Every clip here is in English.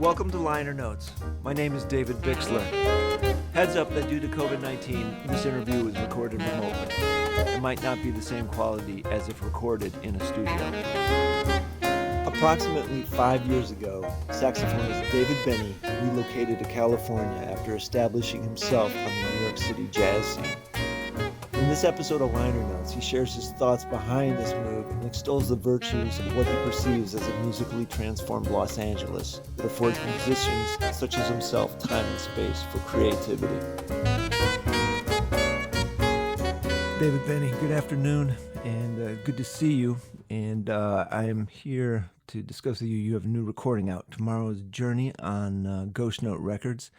Welcome to Liner Notes. My name is David Bixler. Heads up that due to COVID-19, this interview is recorded remotely. It might not be the same quality as if recorded in a studio. Approximately 5 years ago, saxophonist David Binney relocated to California after establishing himself on the New York City jazz scene. In this episode of Liner Notes, he shares his thoughts behind this move and extols the virtues of what he perceives as a musically transformed Los Angeles that affords musicians such as himself time and space for creativity. David Binney, good afternoon, and good to see you. And I am here to discuss with you. You have a new recording out, Tomorrow's Journey, on Ghost Note Records.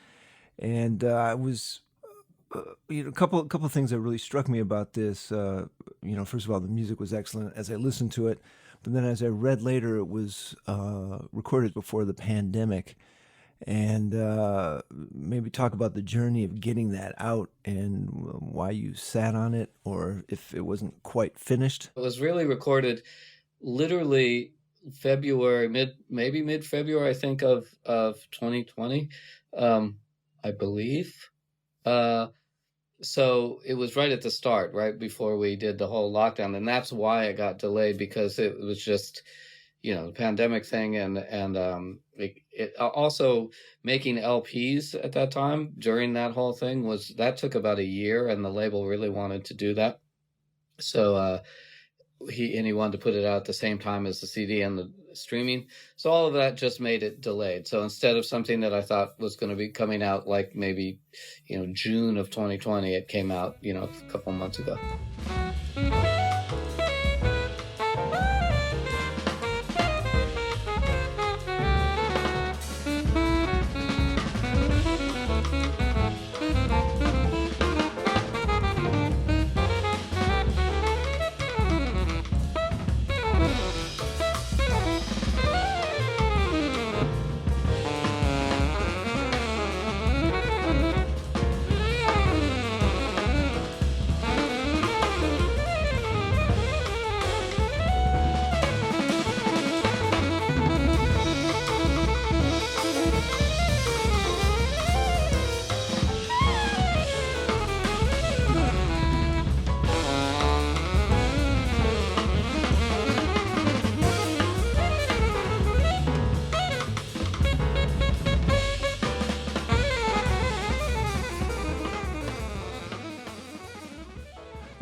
And I was... a couple of things that really struck me about this. First of all, the music was excellent as I listened to it, but then as I read later, it was recorded before the pandemic, and maybe talk about the journey of getting that out and why you sat on it, or if it wasn't quite finished. It was really recorded literally February, mid-February, I think, of 2020, I believe. So it was right at the start, right before we did the whole lockdown, and that's why it got delayed, because it was just, the pandemic thing, and it also making LPs at that time during that whole thing that took about a year, and the label really wanted to do that, so he wanted to put it out at the same time as the CD and the streaming. So all of that just made it delayed. So instead of something that I thought was going to be coming out like maybe, June of 2020, it came out, a couple months ago.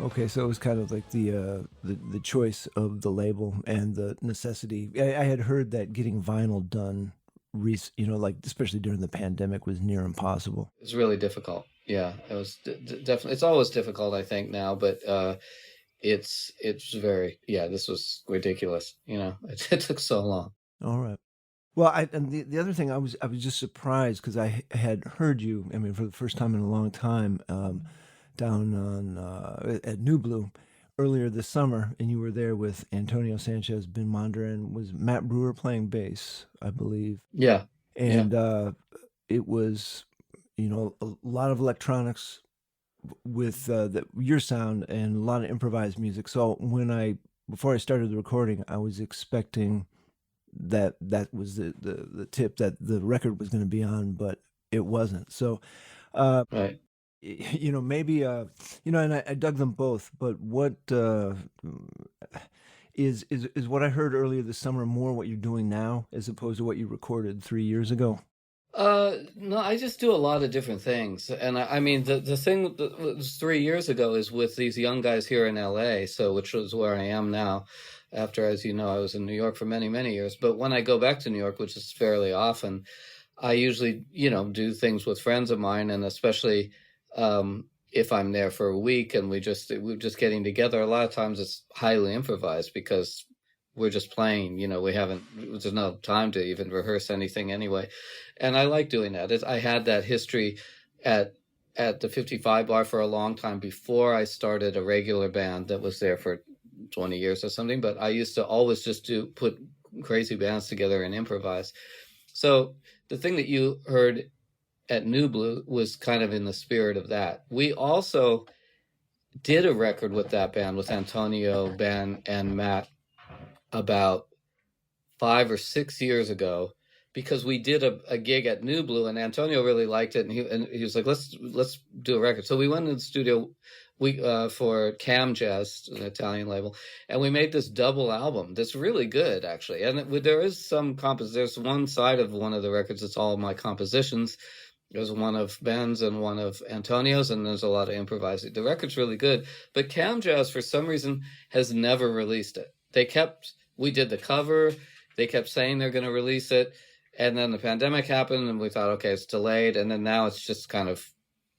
Okay, so it was kind of like the choice of the label and the necessity. I had heard that getting vinyl done, especially during the pandemic, was near impossible. It's really difficult. Yeah, it was definitely. It's always difficult, I think, now, but it's very. Yeah, this was ridiculous. It took so long. All right. Well, and the other thing, I was just surprised because I had heard you. I mean, for the first time in a long time. Down on at New Blue earlier this summer, and you were there with Antonio Sanchez, Ben Monder, and was Matt Brewer playing bass, I believe. Yeah. And it was, a lot of electronics with your sound and a lot of improvised music. So before I started the recording, I was expecting that was the tip that the record was going to be on, but it wasn't. So, right. Maybe, and I dug them both, but what is what I heard earlier this summer more what you're doing now as opposed to what you recorded 3 years ago? No, I just do a lot of different things. And I mean, the thing that was 3 years ago is with these young guys here in LA, which was where I am now. After, as you know, I was in New York for many, many years. But when I go back to New York, which is fairly often, I usually, do things with friends of mine, and especially if I'm there for a week and we're just getting together. A lot of times it's highly improvised because we're just playing, there's no time to even rehearse anything anyway. And I like doing that. I had that history at the 55 Bar for a long time before I started a regular band that was there for 20 years or something. But I used to always just put crazy bands together and improvise. So the thing that you heard at New Blue was kind of in the spirit of that. We also did a record with that band, with Antonio, Ben, and Matt, about 5 or 6 years ago. because we did a gig at New Blue, and Antonio really liked it, and he was like, let's do a record. So we went in the studio for Cam Jazz, an Italian label, and we made this double album that's really good, actually. And there is some there's one side of one of the records that's all my compositions. There's one of Ben's and one of Antonio's, and there's a lot of improvising. The record's really good, but Cam Jazz, for some reason, has never released it. We did the cover, they kept saying they're going to release it, and then the pandemic happened, and we thought, okay, it's delayed, and then now it's just kind of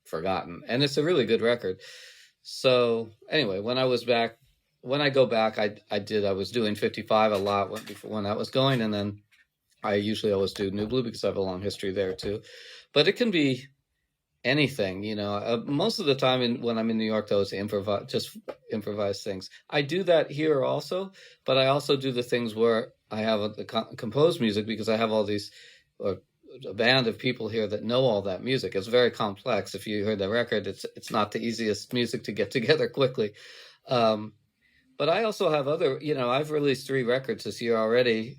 forgotten. And it's a really good record. So anyway, when I go back, I was doing 55 a lot when that was going, and then I usually always do New Blue because I have a long history there too. But it can be anything, you know. Most of the time when I'm in New York, though, it's improvise things. I do that here also, but I also do the things where I have the composed music, because I have all these, or a band of people here that know all that music. It's very complex. If you heard the record, it's not the easiest music to get together quickly. But I also have other, you know, I've released 3 records this year already.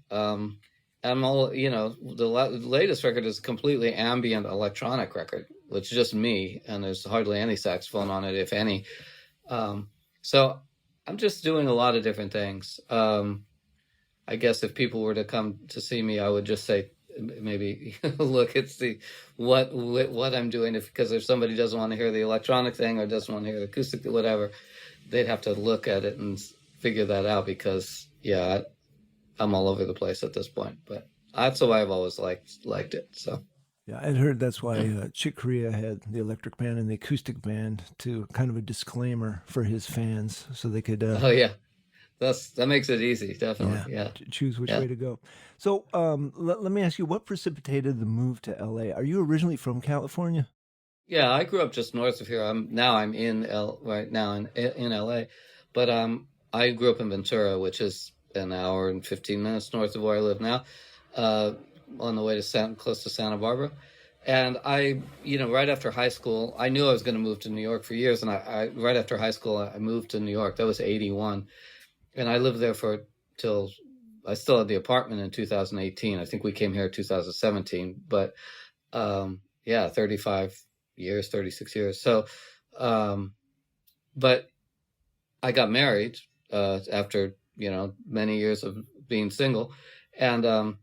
I'm all, you know, the latest record is a completely ambient electronic record, which is just me, and there's hardly any saxophone on it, if any. So I'm just doing a lot of different things. I guess if people were to come to see me, I would just say, maybe look and see what I'm doing. Because if somebody doesn't want to hear the electronic thing or doesn't want to hear the acoustic, whatever, they'd have to look at it and figure that out, because I'm all over the place at this point. But that's why I've always liked it. So yeah, I'd heard that's why Chick Corea had the electric band and the acoustic band, to kind of a disclaimer for his fans, so they could oh yeah, that makes it easy, definitely. Yeah, choose which way to go. So let me ask you, what precipitated the move to LA? Are you originally from California? Yeah, I grew up just north of here. I'm in right now in LA, but I grew up in Ventura, which is an hour and 15 minutes north of where I live now, on the way to close to Santa Barbara. And I, you know, right after high school, I knew I was going to move to New York for years. And I right after high school, I moved to New York. That was 81. And I lived there till I still had the apartment in 2018. I think we came here in 2017, but 36 years. So, but I got married after, you know, many years of being single, and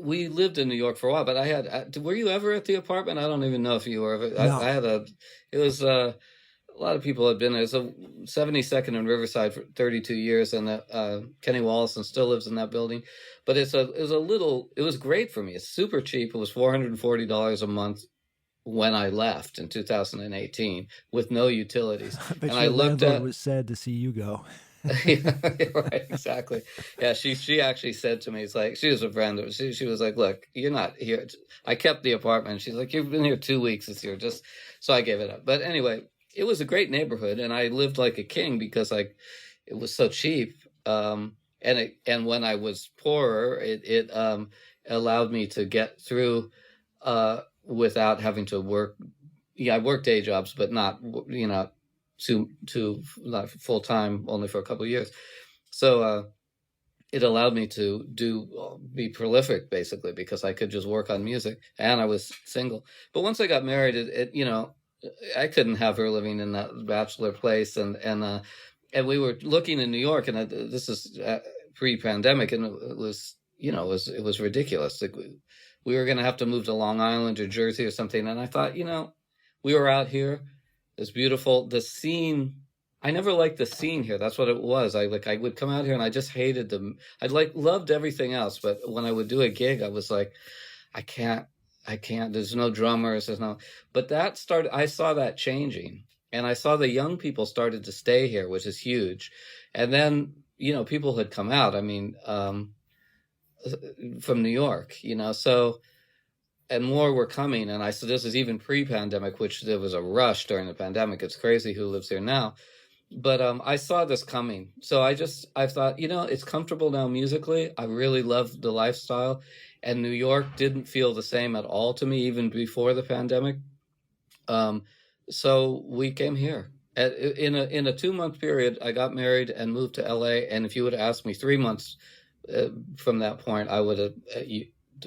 we lived in New York for a while. But were you ever at the apartment? I don't even know if you were ever. No. It was a lot of people had been there. It's a 72nd and Riverside for 32 years, and Kenny Wallison still lives in that building. But it was great for me. It's super cheap. It was $440 a month when I left in 2018 with no utilities. I bet and your I looked landlord at was sad to see you go. yeah, right, exactly. Yeah, she actually said to me, it's like, she was a friend. She was like, look, you're not here. I kept the apartment. She's like, you've been here 2 weeks this year. So I gave it up. But anyway, it was a great neighborhood, and I lived like a king because it was so cheap. And when I was poorer, it allowed me to get through without having to work. Yeah, I worked day jobs, but not, you know, to not full time, only for a couple of years. So it allowed me to be prolific, basically, because I could just work on music, and I was single. But once I got married, it you know, I couldn't have her living in that bachelor place, and we were looking in New York, and this is pre-pandemic, and it was, you know, it was ridiculous. Like we were going to have to move to Long Island or Jersey or something, and I thought, you know, we were out here. It's beautiful. The scene, I never liked the scene here. That's what it was. I would come out here and I just hated them. Loved everything else, but when I would do a gig, I was like, I can't. There's no drummers. But I saw that changing, and I saw the young people started to stay here, which is huge. And then, you know, people had come out. I mean, from New York, you know, so. And more were coming, and so this is even pre-pandemic, which there was a rush during the pandemic. It's crazy who lives here now. But I saw this coming. So I thought, you know, it's comfortable now musically. I really love the lifestyle. And New York didn't feel the same at all to me, even before the pandemic. So we came here. In a 2-month period, I got married and moved to LA. And if you would have asked me 3 months from that point, I would have,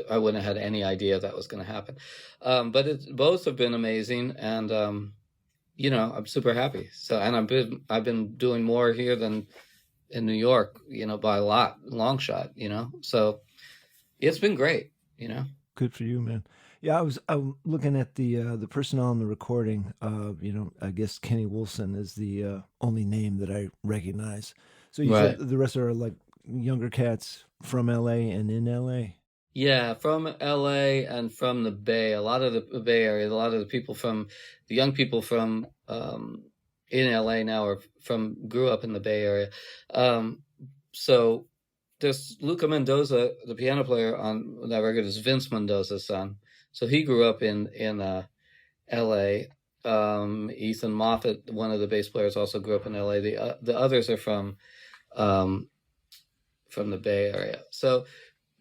I wouldn't have had any idea that was going to happen. But both have been amazing, and I'm super happy. So, and I've been doing more here than in New York, by a lot, long shot. So it's been great. Good for you, man. Yeah, I'm looking at the personnel on the recording. I guess Kenny Wilson is the only name that I recognize. So you Right. said the rest are like younger cats from LA and in LA. Yeah, from LA and from the Bay, a lot of the Bay Area, a lot of the young people from in LA now grew up in the Bay Area. So there's Luca Mendoza, the piano player on that record, is Vince Mendoza's son. So he grew up in LA. Ethan Moffat, one of the bass players, also grew up in LA. The others are um, from the Bay Area. So,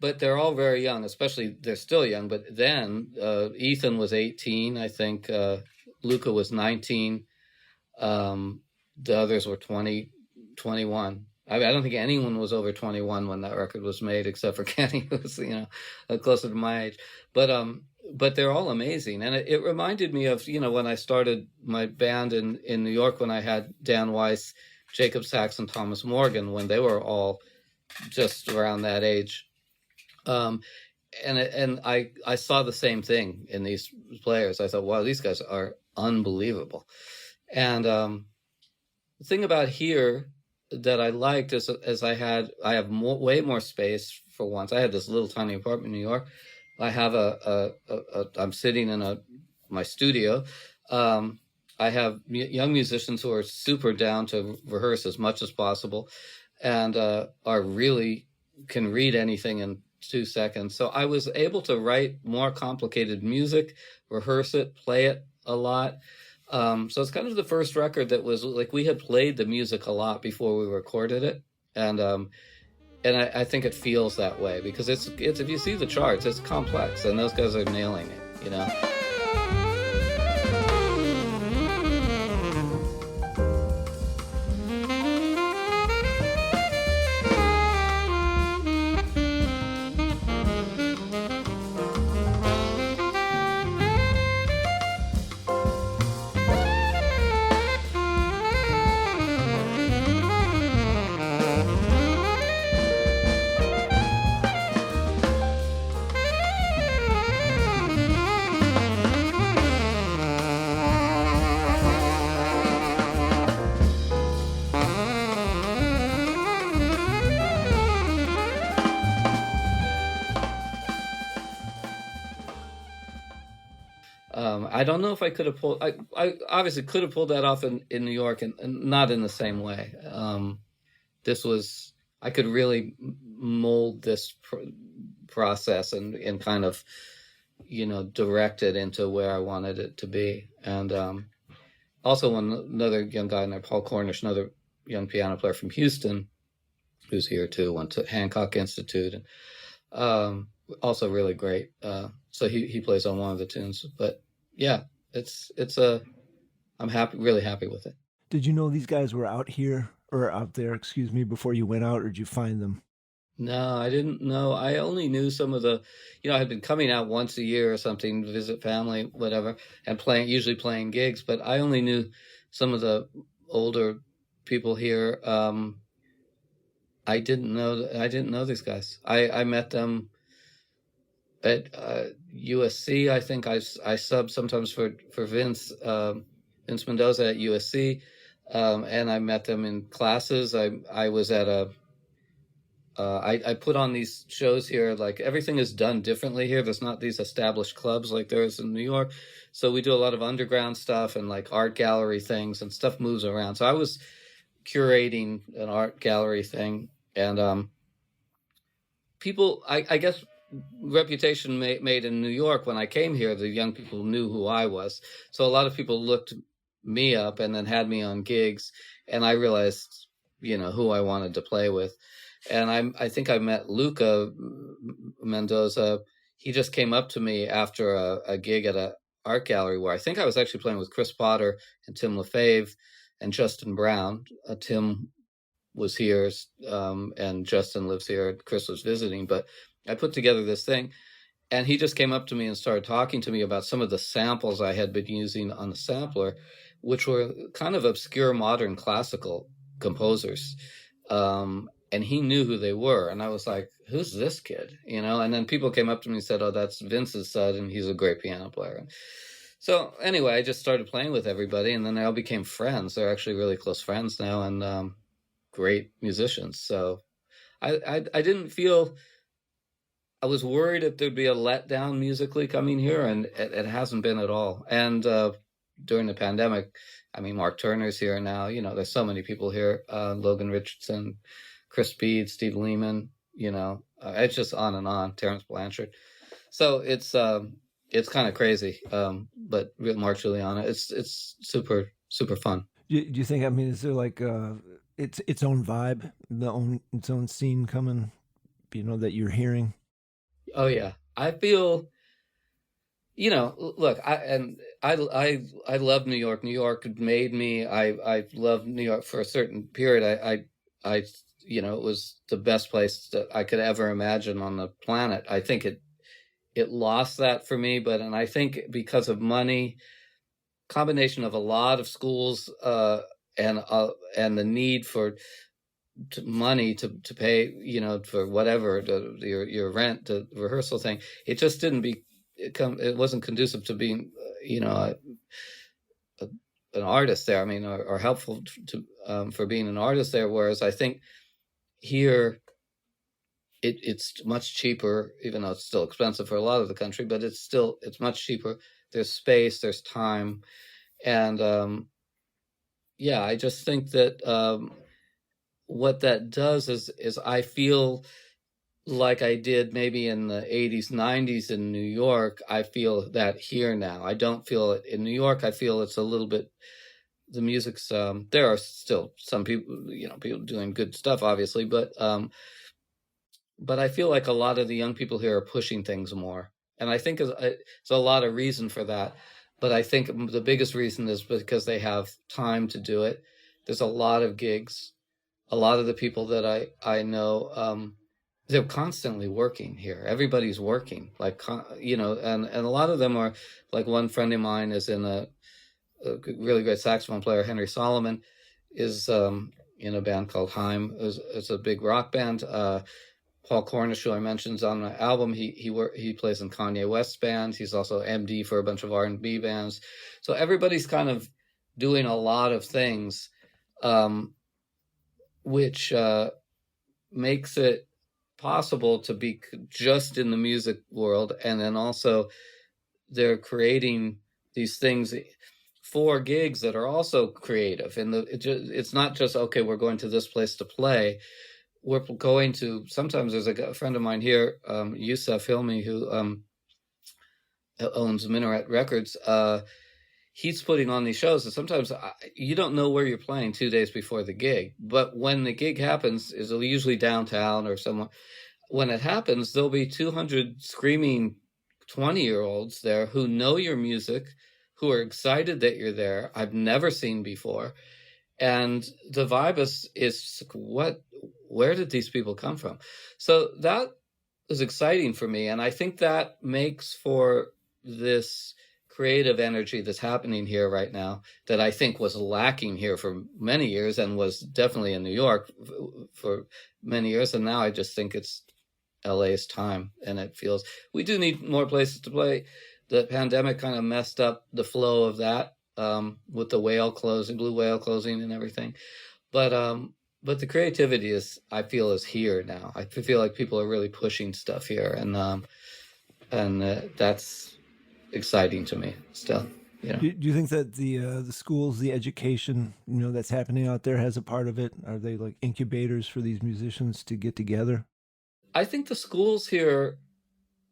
but they're all very young, especially they're still young. But then Ethan was 18, I think. Luca was 19. The others were 20, 21. I don't think anyone was over 21 when that record was made, except for Kenny, who was closer to my age. But they're all amazing, and it reminded me of when I started my band in New York, when I had Dan Weiss, Jacob Sachs, and Thomas Morgan, when they were all just around that age. And I saw the same thing in these players. I thought, wow, these guys are unbelievable. And the thing about here that I liked is I have way more space for once. I had this little tiny apartment in New York. I have I'm sitting in my studio. I have young musicians who are super down to rehearse as much as possible, and are really can read anything in 2 seconds. So I was able to write more complicated music, rehearse it, play it a lot. So it's kind of the first record that was like we had played the music a lot before we recorded it, and I think it feels that way because it's if you see the charts, it's complex, and those guys are nailing it. I don't know if I could have pulled. I obviously could have pulled that off in New York, and not in the same way. This was I could really mold this process and kind of direct it into where I wanted it to be. And also another young guy in there, Paul Cornish, another young piano player from Houston, who's here too, went to Hancock Institute, and also really great. So he plays on one of the tunes, but yeah, I'm really happy with it. Did you know these guys were out here or out there, excuse me, before you went out, or did you find them? No, I didn't know. I only knew some of the, I had been coming out once a year or something to visit family, whatever, and usually playing gigs, but I only knew some of the older people here. I didn't know these guys. I met them at USC. I think I subbed sometimes for Vince Mendoza at USC, and I met them in classes. I was at I put on these shows here. Like everything is done differently here. There's not these established clubs like there is in New York. So we do a lot of underground stuff and like art gallery things, and stuff moves around. So I was curating an art gallery thing, and people, I guess, reputation made in New York. When I came here, the young people knew who I was. So a lot of people looked me up and then had me on gigs, and I realized, who I wanted to play with. And I think I met Luca Mendoza. He just came up to me after a gig at a art gallery where I think I was actually playing with Chris Potter and Tim LaFave and Justin Brown. Tim was here, and Justin lives here. Chris was visiting, but I put together this thing, and he just came up to me and started talking to me about some of the samples I had been using on the sampler, which were kind of obscure modern classical composers. And he knew who they were. And I was like, who's this kid? And then people came up to me and said, oh, that's Vince's son, and he's a great piano player. So anyway, I just started playing with everybody, and then they all became friends. They're actually really close friends now, and great musicians. So I didn't feel, I was worried if there'd be a letdown musically coming here, and it hasn't been at all. And during the pandemic, I mean, Mark Turner's here now. There's so many people here. Logan Richardson, Chris Speed, Steve Lehman. It's just on and on. Terrence Blanchard. So it's kind of crazy. But Mark Juliana, it's super super fun. Do you think? I mean, is there like its own vibe, its own scene coming? That you're hearing. Oh yeah, I feel. Look, I love New York. New York made me. I loved New York for a certain period. I it was the best place that I could ever imagine on the planet. I think it lost that for me, and I think because of money, combination of a lot of schools and the need for money to pay, for whatever your rent, the rehearsal thing, it just didn't it wasn't conducive to being an artist there. I mean, or helpful to for being an artist there. Whereas I think here it's much cheaper, even though it's still expensive for a lot of the country, but it's much cheaper. There's space, there's time, and I just think that what that does is I feel like I did maybe in the 80s, 90s in New York. I feel that here now. I don't feel it in New York. I feel it's a little bit, the music's, there are still some people, people doing good stuff, obviously, but I feel like a lot of the young people here are pushing things more. And I think it's a lot of reason for that. But I think the biggest reason is because they have time to do it. There's a lot of gigs. A lot of the people that I know, they're constantly working here. Everybody's working, and a lot of them are, like, one friend of mine is in a really great saxophone player, Henry Solomon, is in a band called Haim. It's a big rock band. Paul Cornish, who I mentioned on the album, he plays in Kanye West's band. He's also MD for a bunch of R&B bands. So everybody's kind of doing a lot of things, which makes it possible to be just in the music world, and then also they're creating these things for gigs that are also creative. And it's not just, okay, we're going to this place to play. We're going to, sometimes there's a friend of mine here, Yusef Hilmi, who owns Minaret Records. He's putting on these shows, and sometimes you don't know where you're playing 2 days before the gig. But when the gig happens, is usually downtown or somewhere. When it happens, there'll be 200 screaming 20-year-olds there who know your music, who are excited that you're there. I've never seen before. And the vibe is where did these people come from? So that is exciting for me. And I think that makes for this creative energy that's happening here right now that I think was lacking here for many years, and was definitely in New York for many years. And now I just think it's LA's time, and it feels we do need more places to play. The pandemic kind of messed up the flow of that, with the Blue Whale closing and everything. But the creativity I feel is here now. I feel like people are really pushing stuff here, and that's exciting to me still. Do you think that the schools, the education, that's happening out there has a part of it? Are they like incubators for these musicians to get together? I think the schools here,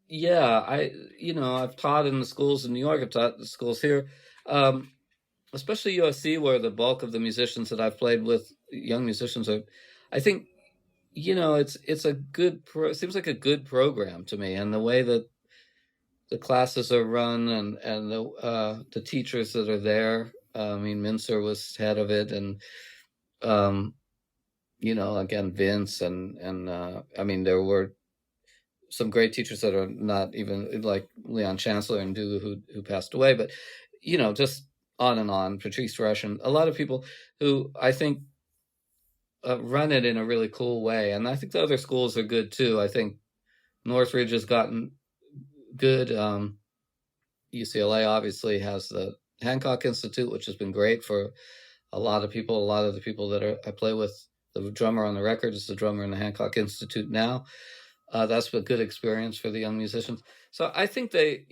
yeah, I've taught in the schools in New York. I've taught the schools here, especially USC, where the bulk of the musicians that I've played with, young musicians, are. I think, it's a good. It seems like a good program to me, and the way that the classes are run, and the teachers that are there. I mean, Mincer was head of it, and again, Vince, and I mean, there were some great teachers that are not even, like Leon Chancellor and Dugu, who passed away, but just on and on, Patrice Russian, a lot of people who I think run it in a really cool way. And I think the other schools are good too. I think Northridge has gotten good. UCLA obviously has the Hancock Institute, which has been great for a lot of people. A lot of the people that I play with, the drummer on the record is the drummer in the Hancock Institute now. That's a good experience for the young musicians. So I think I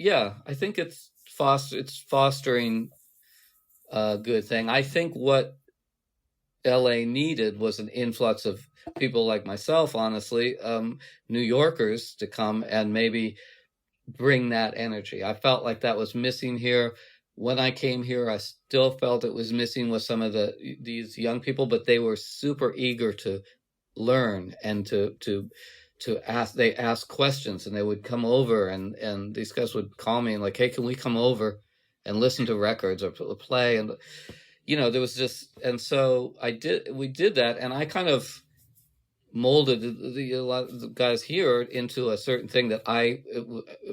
think it's fostering a good thing. I think what LA needed was an influx of people like myself, honestly, New Yorkers, to come and maybe bring that energy. I felt like that was missing here. When I came here, I still felt it was missing with some of these young people, but they were super eager to learn and to ask. They asked questions, and they would come over, and these guys would call me and like, hey, can we come over and listen to records or play? And there was just, and so we did that, and I kind of molded a lot of the guys here into a certain thing that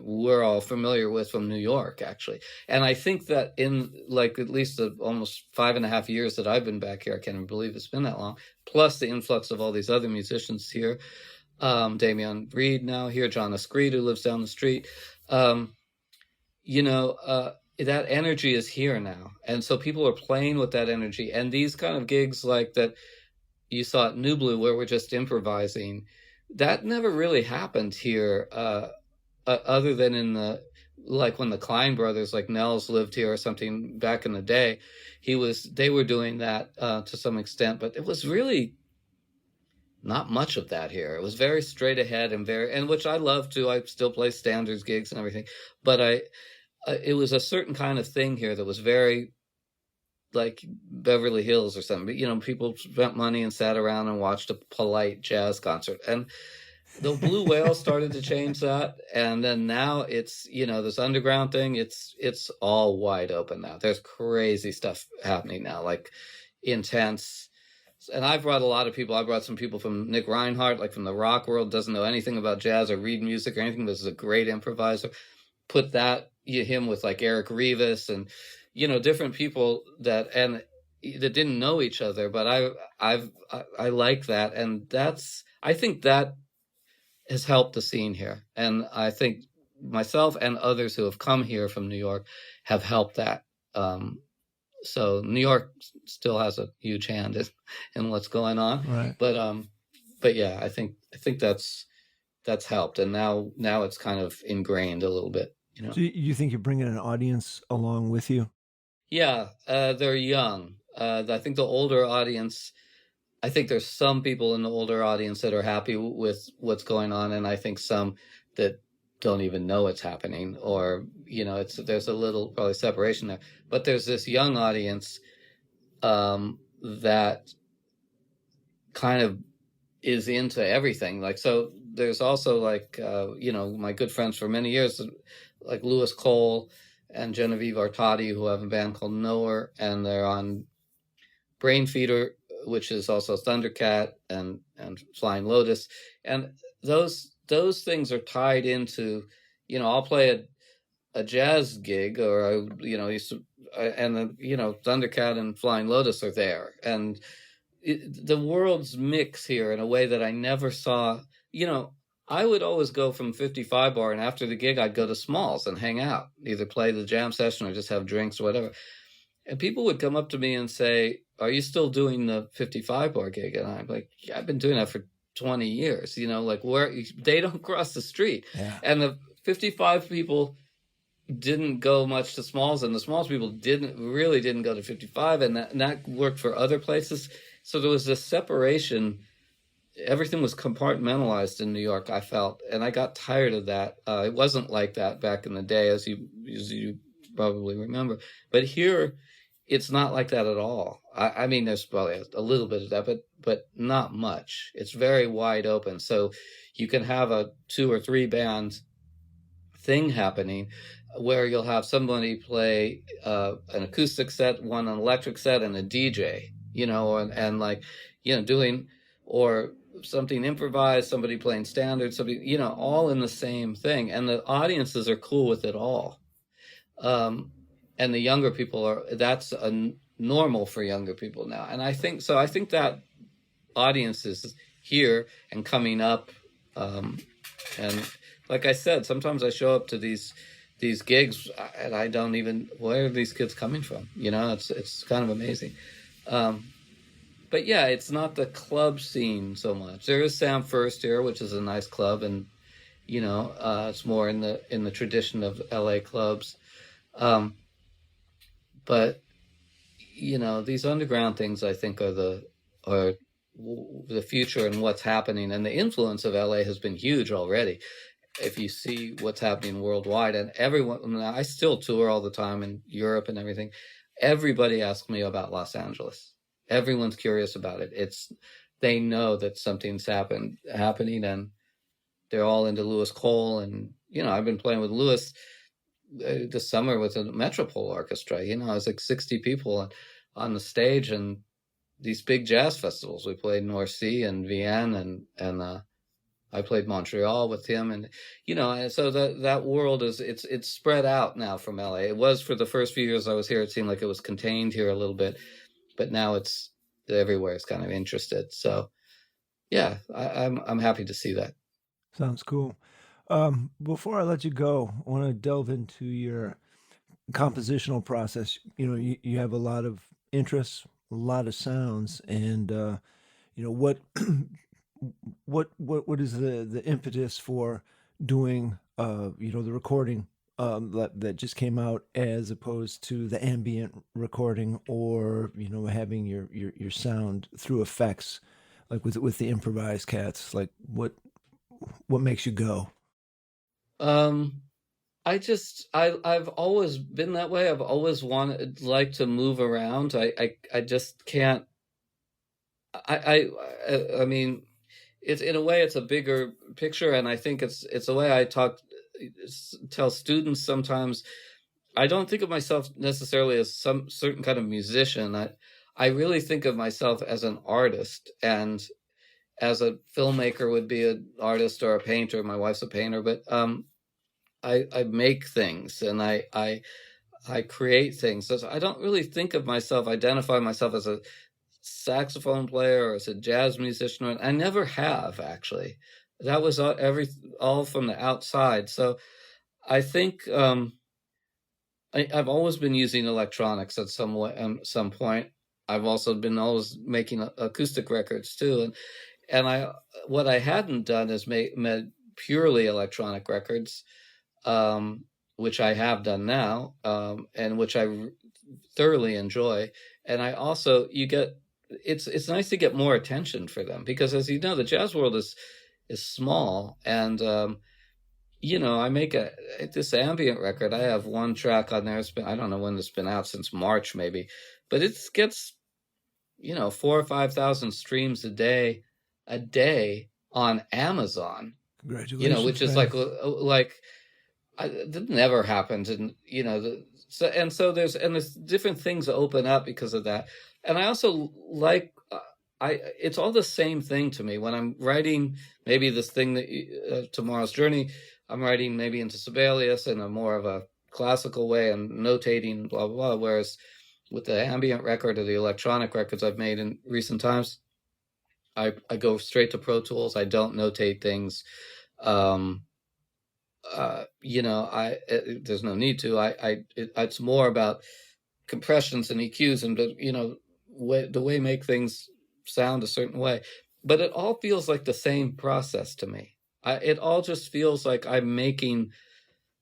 we're all familiar with from New York, actually. And I think that in like at least the almost 5.5 years that I've been back here, I can't even believe it's been that long, plus the influx of all these other musicians here, Damian Reed now here, John Escreed, who lives down the street, that energy is here now. And so people are playing with that energy. And these kind of gigs like that you saw at New Blue, where we're just improvising, that never really happened here, other than in when the Klein brothers, like Nels, lived here or something back in the day. They were doing that to some extent, but it was really not much of that here. It was very straight ahead and which I love too. I still play standards gigs and everything, but it was a certain kind of thing here that was very like Beverly Hills or something. But, people spent money and sat around and watched a polite jazz concert. And the Blue Whale started to change that. And then now it's, this underground thing, it's all wide open now. There's crazy stuff happening now, like intense. And I brought a lot of people. I brought some people from Nick Reinhardt, like from the rock world, doesn't know anything about jazz or read music or anything, but is a great improviser. Put him with like Eric Rivas and, different people that didn't know each other, but I like that. And I think that has helped the scene here. And I think myself and others who have come here from New York have helped that. So New York still has a huge hand in what's going on. Right. But yeah, I think that's helped. And now it's kind of ingrained a little bit, So you think you're bringing an audience along with you? Yeah, they're young. I think the older audience, I think there's some people in the older audience that are happy with what's going on, and I think some that don't even know it's happening, or there's a little probably separation there. But there's this young audience that kind of is into everything. Like, so there's also like my good friends for many years, like Louis Cole and Genevieve Artadi, who have a band called Knower, and they're on Brain Feeder, which is also Thundercat and Flying Lotus. And those things are tied into, I'll play a jazz gig, or and Thundercat and Flying Lotus are there. And the worlds mix here in a way that I never saw. I would always go from 55 Bar, and after the gig, I'd go to Smalls and hang out, either play the jam session or just have drinks or whatever. And people would come up to me and say, are you still doing the 55 Bar gig? And I'm like, yeah, I've been doing that for 20 years, where they don't cross the street. Yeah. And the 55 people didn't go much to Smalls, and the Smalls people didn't go to 55, and that worked for other places. So there was this separation. Everything was compartmentalized in New York, I felt, and I got tired of that. It wasn't like that back in the day, as you probably remember. But here, it's not like that at all. I mean, there's probably a little bit of that, but not much. It's very wide open. So you can have a 2 or 3 band thing happening where you'll have somebody play an acoustic set, one an electric set, and a DJ, doing, or something improvised, somebody playing standard, somebody, all in the same thing. And the audiences are cool with it all. And the younger people that's normal for younger people now. And I think that audience is here and coming up. And like I said, sometimes I show up to these gigs and I don't even, where are these kids coming from? It's kind of amazing. But yeah, it's not the club scene so much. There is Sam First here, which is a nice club, and it's more in the tradition of LA clubs. But these underground things, I think, are the future and what's happening, and the influence of LA has been huge already. If you see what's happening worldwide, and everyone, I still tour all the time in Europe and everything. Everybody asks me about Los Angeles. Everyone's curious about it. They know that something's happening, and they're all into Lewis Cole. And I've been playing with Lewis this summer with a Metropole Orchestra. I was like 60 people on the stage, and these big jazz festivals. We played North Sea and Vienna, and I played Montreal with him, and and so that world it's spread out now from LA. It was for the first few years I was here. It seemed like it was contained here a little bit, but now it's everywhere is kind of interested. So yeah, I'm happy to see that. Sounds cool. Before I let you go, I want to delve into your compositional process. You have a lot of interests, a lot of sounds, and what what is the impetus for doing the recording that just came out, as opposed to the ambient recording, or having your sound through effects, like with the improvised cats? Like what makes you go? I've always been that way. I've always like to move around. I just can't. I mean, it's, in a way, it's a bigger picture, and I think it's the way I tell students sometimes. I don't think of myself necessarily as some certain kind of musician. I really think of myself as an artist, and as a filmmaker would be an artist or a painter. My wife's a painter, but I make things, and I create things. So I don't really think of myself, identify myself as a saxophone player or as a jazz musician. I never have, actually. That was all from the outside. So I think I've always been using electronics at some point. I've also been always making acoustic records too, and what I hadn't done is made purely electronic records, which I have done now, and which I thoroughly enjoy. And I also, it's nice to get more attention for them, because, as you know, the jazz world is small, and I make this ambient record. I have one track on there. I don't know when it's been out, since March maybe, but it gets 4,000 or 5,000 streams a day on Amazon. Congratulations, which is man. like that never happens, and so there's different things that open up because of that. And I also like it's all the same thing to me when I'm writing. Maybe this thing that Tomorrow's Journey, I'm writing maybe into Sibelius in a more of a classical way and notating, blah blah blah. Whereas with the ambient record or the electronic records I've made in recent times, I go straight to Pro Tools. I don't notate things. There's no need to. It's more about compressions and EQs, and the way make things sound a certain way. But it all feels like the same process to me. It all just feels like I'm making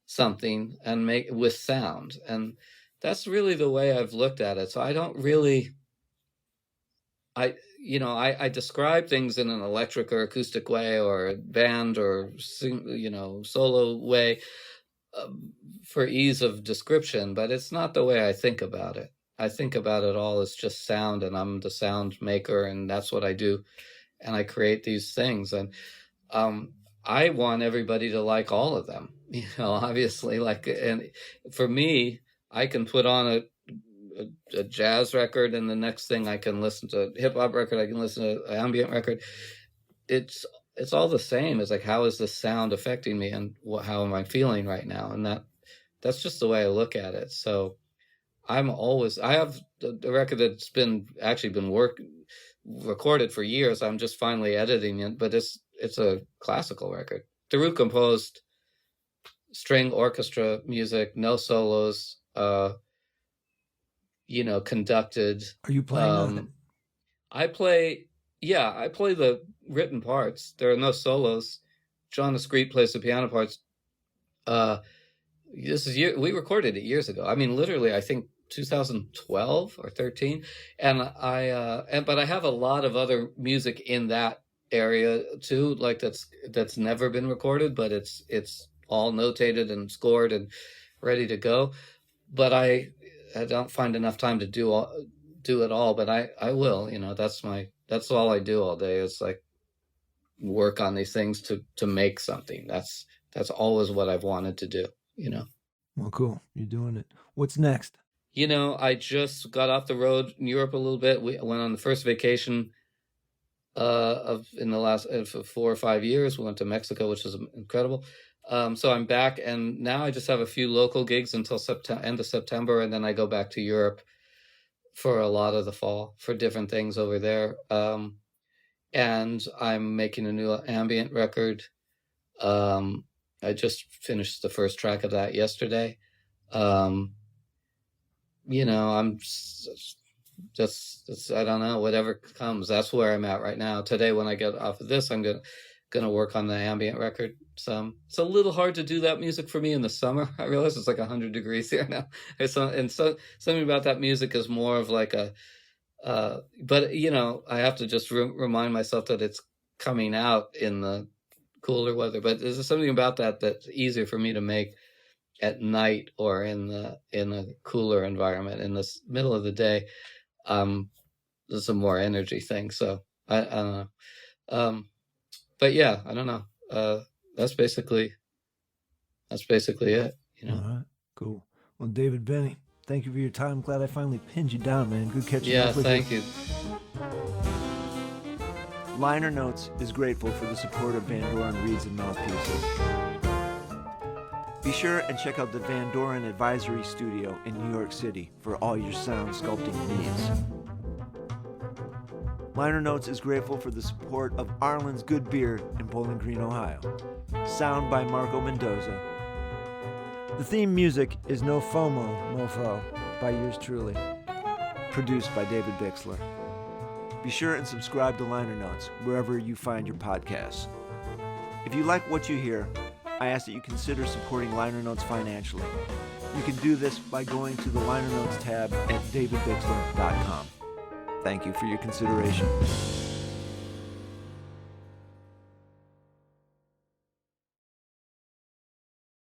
something and with sound, and that's really the way I've looked at it. So I don't really. I describe things in an electric or acoustic way, or a band or solo way, for ease of description, but it's not the way I think about it. I think about it all as just sound, and I'm the sound maker, and that's what I do, and I create these things, and I want everybody to like all of them. Obviously, and for me, I can put on a jazz record, and the next thing I can listen to a hip hop record, I can listen to an ambient record. it's all the same. It's like, how is this sound affecting me, and how am I feeling right now? And that's just the way I look at it. So I have the record that's been recorded for years. I'm just finally editing it, but it's a classical record. Daru composed string orchestra music, no solos, conducted. Are you playing on it? I play the written parts. There are no solos. John Discreet plays the piano parts. We recorded it years ago. I mean, literally, I think 2012 or 13. And but I have a lot of other music in that area too, like that's never been recorded, but it's all notated and scored and ready to go. But I don't find enough time to do it all, but I will, that's all I do all day, is like work on these things to make something. That's always what I've wanted to do, Well, cool. You're doing it. What's next? I just got off the road in Europe a little bit. We went on the first vacation in the last 4 or 5 years. We went to Mexico, which was incredible. So I'm back, and now I just have a few local gigs until end of September, and then I go back to Europe for a lot of the fall for different things over there. And I'm making a new ambient record. I just finished the first track of that yesterday. I'm just I don't know, whatever comes. That's where I'm at right now. Today, when I get off of this, I'm gonna work on the ambient record some. It's a little hard to do that music for me in the summer. I realize it's like 100 degrees here now. So something about that music is more of like but I have to just remind myself that it's coming out in the cooler weather. But there's something about that's easier for me to make at night or in a cooler environment. In the middle of the day, there's a more energy thing. So I don't know. But yeah, I don't know. That's basically it. All right, cool. Well, David Binney, thank you for your time. I'm glad I finally pinned you down, man. Good catching up with you. Yeah, thank you. Liner Notes is grateful for the support of Van Doren Reeds and Mouthpieces. Be sure and check out the Van Doren Advisory Studio in New York City for all your sound sculpting needs. Liner Notes is grateful for the support of Arlen's Good Beer in Bowling Green, Ohio. Sound by Marco Mendoza. The theme music is No FOMO, Mofo by yours truly. Produced by David Bixler. Be sure and subscribe to Liner Notes wherever you find your podcasts. If you like what you hear, I ask that you consider supporting Liner Notes financially. You can do this by going to the Liner Notes tab at davidbixler.com. Thank you for your consideration.